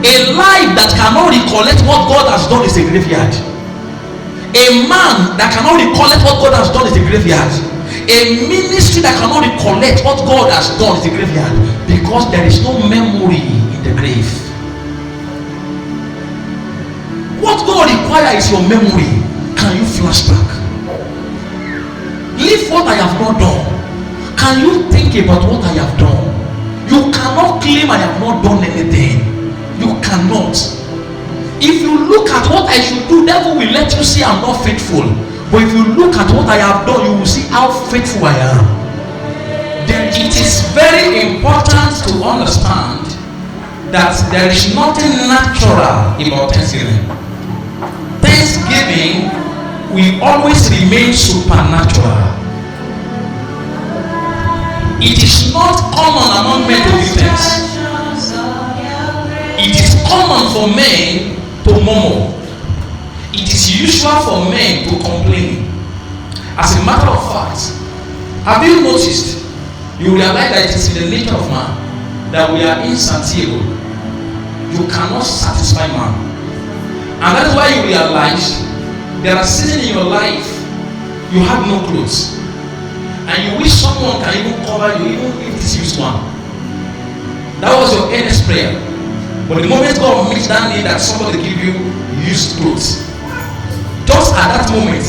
A life that cannot recollect what God has done is a graveyard. A man that cannot recollect what God has done is a graveyard. A ministry that cannot recollect what God has done is a graveyard, because there is no memory in the grave. What God requires is your memory. Can you flash back? Leave what I have not done. Can you think about what I have done? You cannot claim I have not done anything. You cannot. If you look at what I should do, devil will let you see I'm not faithful. But if you look at what I have done, you will see how faithful I am. Then it is very important to understand that there is nothing natural about Thanksgiving. Thanksgiving will always remain supernatural. It is not common among men to give thanks. It is common for men to murmur. It is usual for men to complain. As a matter of fact, have you noticed? You realize that it is in the nature of man that we are insatiable. You cannot satisfy man. And that's why you realize there are seasons in your life you have no clothes. And you wish someone can even cover you, even if it's used one. That was your earnest prayer. But the moment God meets that need that somebody give you used clothes, just at that moment,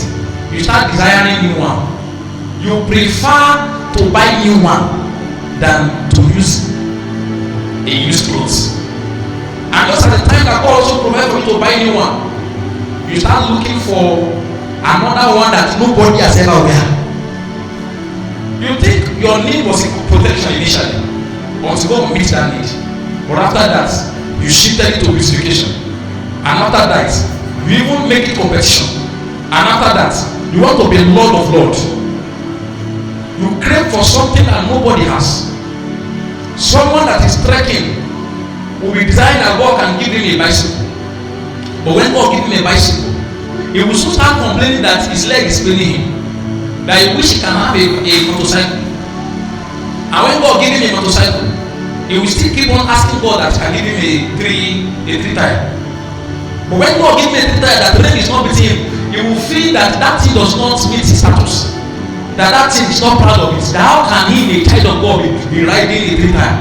you start desiring new one. You prefer to buy new one than to use a used clothes. And just at the time that God also provides for you to buy new one, you start looking for another one that nobody has ever wear. You think your need was protection initially, until God meets that need. But after that, you shifted it to beautification. And after that, you even make it competition. And after that, you want to be Lord of Lords. You crave for something that nobody has. Someone that is trekking will be desiring that God can give him a bicycle. But when God gives him a bicycle, he will soon start complaining that his leg is paining him. That he wish he can have a motorcycle. And when God gives him a motorcycle, he will still keep on asking God that can give him a three tire. But when God gives him a 3 tire, that the rain is not beating him, he will feel that that thing does not meet his status. That thing is not proud of it. That how can he, a child of God, be riding a 3 tire?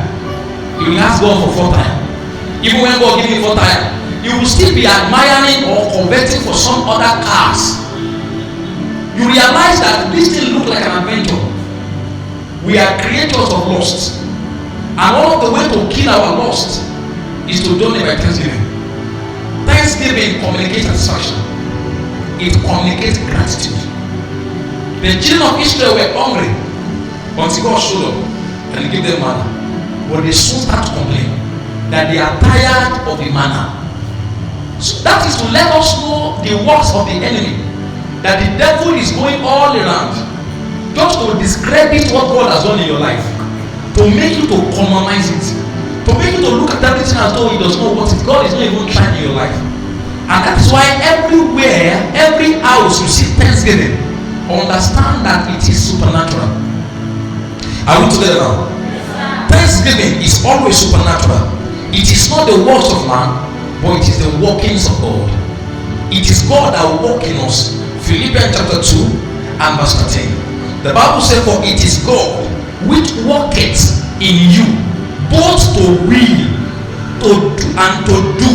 He will ask God for 4 tire. Even when God gives him 4 tire, he will still be admiring or converting for some other cars. You realize that this thing looks like an adventure. We are creators of lust. And one of the way to kill our lust is to donate by Thanksgiving. Thanksgiving communicates satisfaction. It communicates gratitude. The children of Israel were hungry until God showed up and gave them manna. But they soon start to complain that they are tired of the manna. So that is to let us know the works of the enemy. That the devil is going all around just to discredit what God has done in your life. To make you to commonize it. To make you to look at everything as though he does not want it. God is not even trying in your life. And that is why everywhere, every house you see Thanksgiving, understand that it is supernatural. Are we together now? Thanksgiving is always supernatural. It is not the works of man, but it is the workings of God. It is God that works in us. Philippians chapter 2 and verse 13. The Bible says, for it is God which worketh in you, both to will to do and to do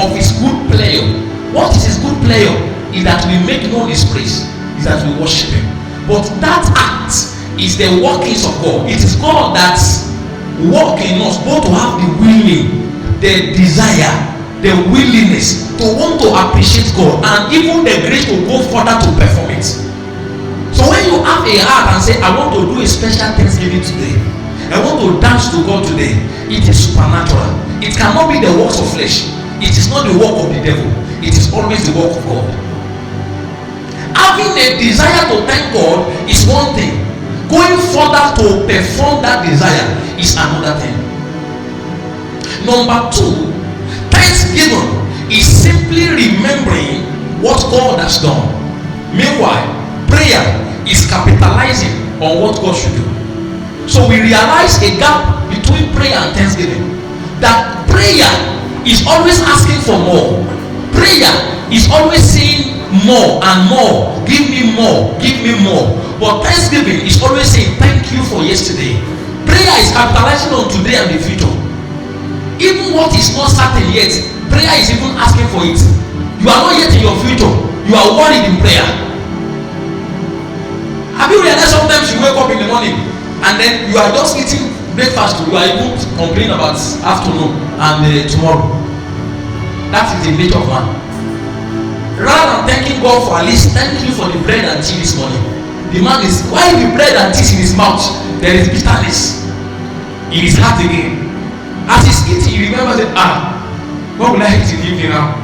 of his good pleasure. What is his good pleasure? Is that we make known his praise, is that we worship him. But that act is the workings of God. It is God that works in us, both to have the willing, the desire, the willingness to want to appreciate God, and even the grace to go further to perform it. So when you have a heart and say, I want to do a special Thanksgiving today, I want to dance to God today, it is supernatural. It cannot be the works of flesh. It is not the work of the devil. It is always the work of God. Having a desire to thank God is one thing. Going further to perform that desire is another thing. Number 2, Thanksgiving is simply remembering what God has done. Meanwhile, prayer is capitalizing on what God should do. So we realize a gap between prayer and Thanksgiving. That prayer is always asking for more. Prayer is always saying more and more. Give me more, give me more. But thanksgiving is always saying thank you for yesterday. Prayer is capitalizing on today and the future. Even what is not certain yet, prayer is even asking for it. You are not yet in your future. You are worried in prayer. Have you realized sometimes you wake up in the morning and then you are just eating breakfast, you are even complaining about afternoon and tomorrow? That is the nature of man. Rather than thanking God for at least thank you for the bread and tea this morning, the man is, why the bread and tea in his mouth, there is bitterness in his heart again. As he's eating, he remembers that, what will I eat in the evening now?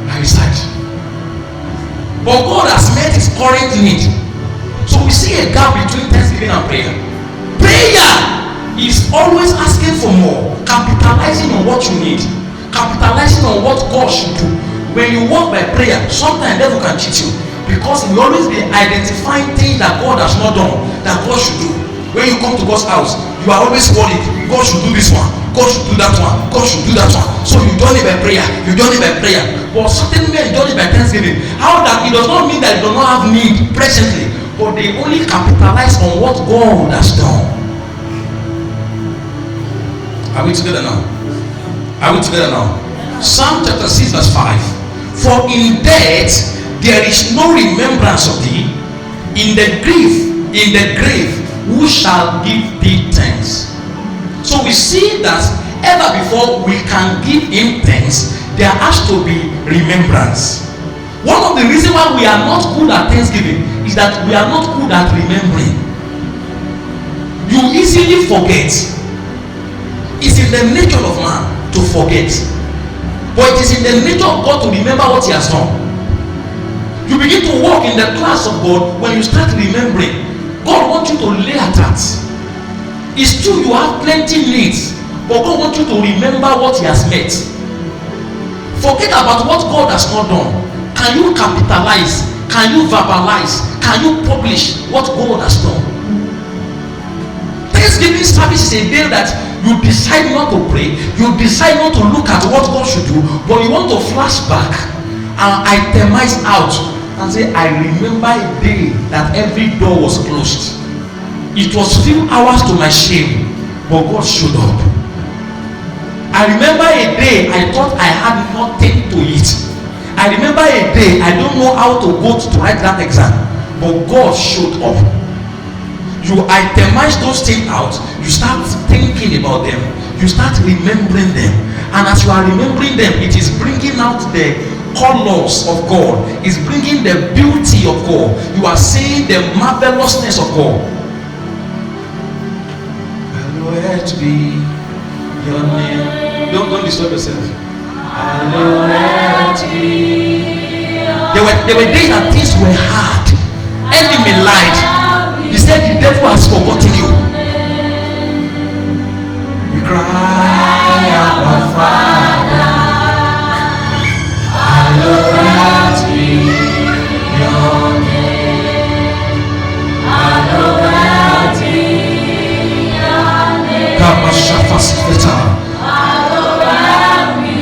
I decide. But God has met his current need. So we see a gap between thanksgiving and prayer. Prayer is always asking for more, capitalizing on what you need, capitalizing on what God should do. When you walk by prayer, sometimes the devil can cheat you, because he will always be identifying things that God has not done, that God should do. When you come to God's house, you are always worried, God should do this one, God should do that one, God should do that one. So you done it by prayer, you done it by prayer. But certain men done it by thanksgiving. How that it does not mean that they do not have need presently, but they only capitalize on what God has done. Are we together now? Are we together now? Psalm chapter 6 verse 5. For in death there is no remembrance of thee. In the grave, who shall give thee thanks? So we see that ever before we can give him thanks, there has to be remembrance. One of the reasons why we are not good at thanksgiving is that we are not good at remembering. You easily forget. It's in the nature of man to forget, but it is in the nature of God to remember what he has done. You begin to walk in the class of God when you start remembering. God wants you to lay at that. It's true you have plenty needs, but God wants you to remember what he has met. Forget about what God has not done. Can you capitalize? Can you verbalize? Can you publish what God has done? Thanksgiving service is a day that you decide not to pray, you decide not to look at what God should do, but you want to flash back and itemize out and say, I remember a day that every door was closed. It was few hours to my shame, but God showed up. I remember a day I thought I had nothing to eat. I remember a day I don't know how to go to write that exam, but God showed up. You itemize those things out, you start thinking about them, you start remembering them, and as you are remembering them, it is bringing out the colors of God, it's bringing the beauty of God. You are seeing the marvelousness of God. Hallowed be your name. Don't disturb yourself. Hallowed be. There were days that things were hard. Enemy lied. He said the devil has forgotten you. We cry, our Father, hallowed be your name. Hallowed be your name. Hallowed be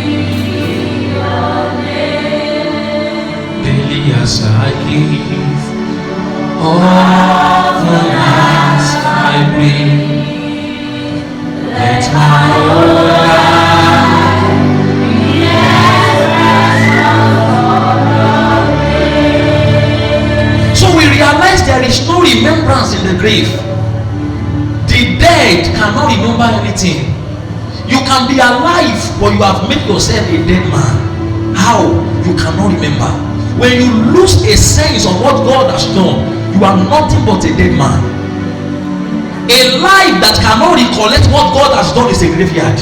your name. Daily as I live, often as I breathe, let my whole life be expressed of your grace. So we realize there is no remembrance in the grave. The dead cannot remember anything. You can be alive, but you have made yourself a dead man. How? You cannot remember. When you lose a sense of what God has done, you are nothing but a dead man. A life that cannot recollect what God has done is a graveyard.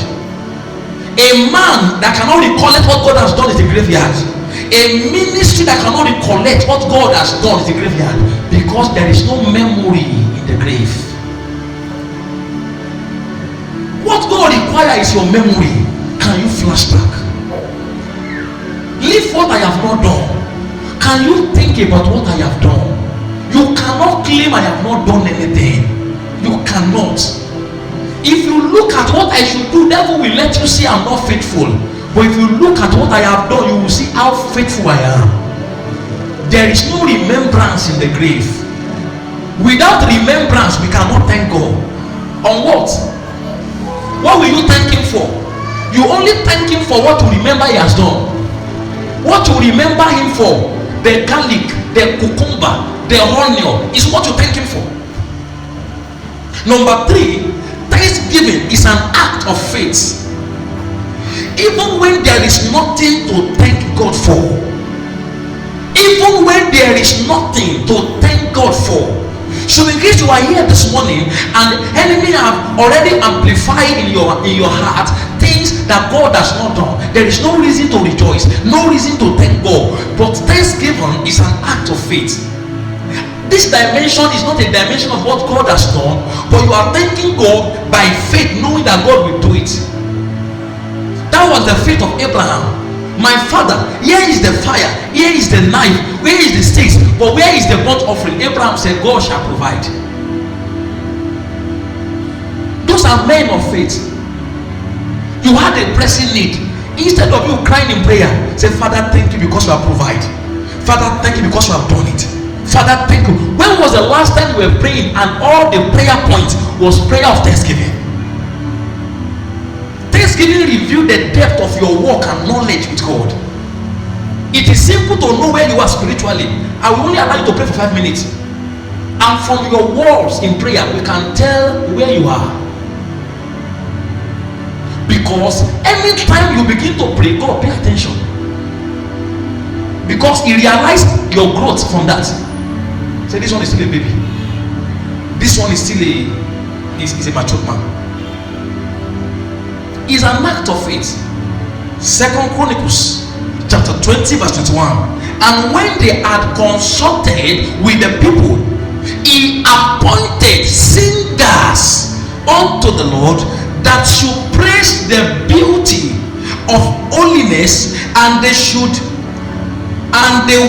A man that cannot recollect what God has done is a graveyard. A ministry that cannot recollect what God has done is a graveyard, because there is no memory in the grave. What God requires is your memory. Can you flash back? Leave what I have not done. Can you think about what I have done? You cannot claim I have not done anything. You cannot. If you look at what I should do, devil will let you see I'm not faithful. But if you look at what I have done, you will see how faithful I am. There is no remembrance in the grave. Without remembrance, we cannot thank God. On what? What will you thank him for? You only thank him for what you remember he has done. What you remember him for, the garlic, the cucumber, the onion, is what you thank him for. Number 3, thanksgiving is an act of faith. Even when there is nothing to thank God for, even when there is nothing to thank God for. So in case you are here this morning and the enemy have already amplified in your heart things that God has not done, there is no reason to rejoice, no reason to thank God. But thanksgiving is an act of faith. This dimension is not a dimension of what God has done, but you are thanking God by faith, knowing that God will do it. That was the faith of Abraham. My father, here is the fire, here is the knife, where is the sticks, but where is the burnt offering? Abraham said, God shall provide. Those are men of faith. You had a pressing need. Instead of you crying in prayer, say, Father, thank you because you have provided. Father, thank you because you have done it. Father, thank you. When was the last time you were praying and all the prayer points was prayer of thanksgiving? Thanksgiving reveals the depth of your walk and knowledge with God. It is simple to know where you are spiritually. I will only allow you to pray for 5 minutes, and from your words in prayer we can tell where you are. Because anytime you begin to pray, God pay attention, because he realized your growth from that. Say, this one is still a baby, this one is still a mature man. Is an act of faith. 2 Chronicles chapter 20 verse 21. And when they had consulted with the people, he appointed singers unto the Lord that should praise the beauty of holiness, and they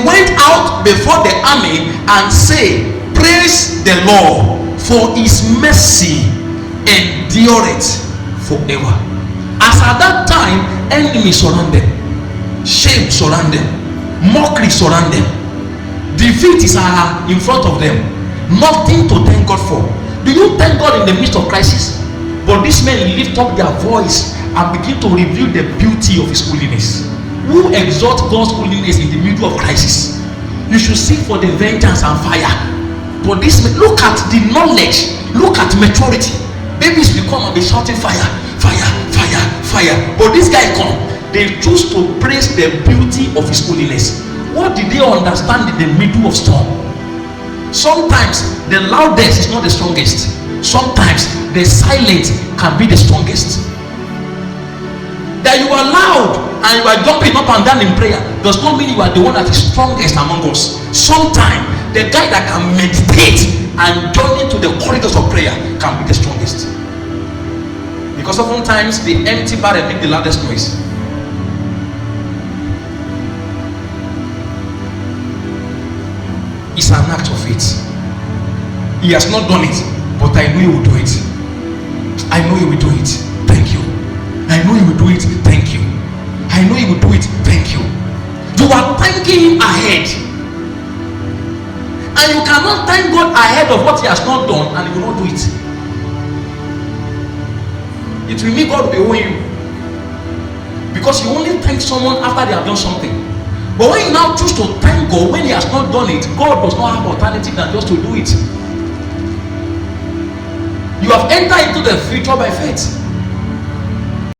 went out before the army and say, praise the Lord, for his mercy endureth forever. As at that time, enemies surround them, shame surround them, mockery surround them, defeat is in front of them, nothing to thank God for. Do you thank God in the midst of crisis? But these men lift up their voice and begin to reveal the beauty of his holiness. Who exalts God's holiness in the middle of crisis? You should seek for the vengeance and fire. But this men, look at the knowledge, look at maturity. Babies will come and be shouting fire, fire, fire, fire. But this guy come, they choose to praise the beauty of his holiness. What did they understand in the middle of storm? Sometimes the loudest is not the strongest. Sometimes the silent can be the strongest. That you are loud and you are jumping up and down in prayer does not mean you are the one that is strongest among us. Sometimes the guy that can meditate and journey to the corridors of prayer can be the strongest. Because oftentimes the empty barrel make the loudest noise. It's an act of faith. He has not done it, but I know he will do it. I know he will do it. Thank you. I know he will do it. Thank you. I know he will do it. Thank you. You are thanking him ahead. And you cannot thank God ahead of what he has not done and he will not do it. It will mean God will be owing you. Because you only thank someone after they have done something. But when you now choose to thank God when he has not done it, God does not have alternative than just to do it. You have entered into the future by faith.